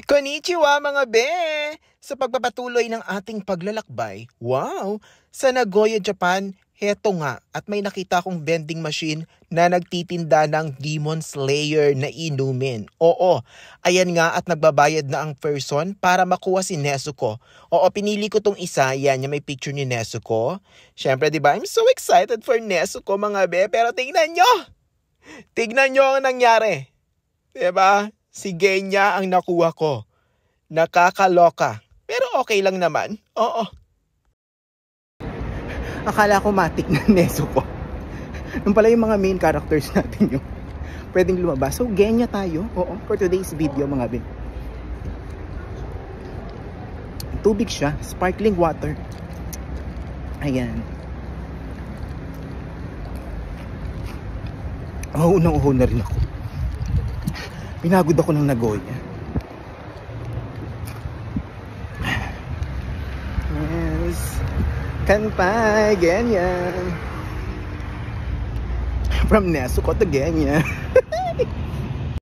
Konnichiwa mga be! Sa pagpapatuloy ng ating paglalakbay, wow! Sa Nagoya, Japan, heto nga at may nakita akong vending machine na nagtitinda ng Demon Slayer na inumin. Oo, ayan nga at nagbabayad na ang person para makuha si Nezuko. Oo, pinili ko tong isa, yan yung may picture ni Nezuko. Syempre diba, I'm so excited for Nezuko mga be, pero tingnan nyo! Tignan nyo ang nangyari. Diba? Si Genya ang nakuha ko. Nakakaloka. Pero okay lang naman. Oo. Akala ko matik na Nezuko. Nung pala yung mga main characters natin yung pwedeng lumabas. So, Genya tayo. Oo, for today's video mga bin. Tubig siya. Sparkling water. Ayan. Unang-uho na rin ako. Pinagod ako ng Nagoya. Yes. Kanpai, Genya. From Nezuko to Genya.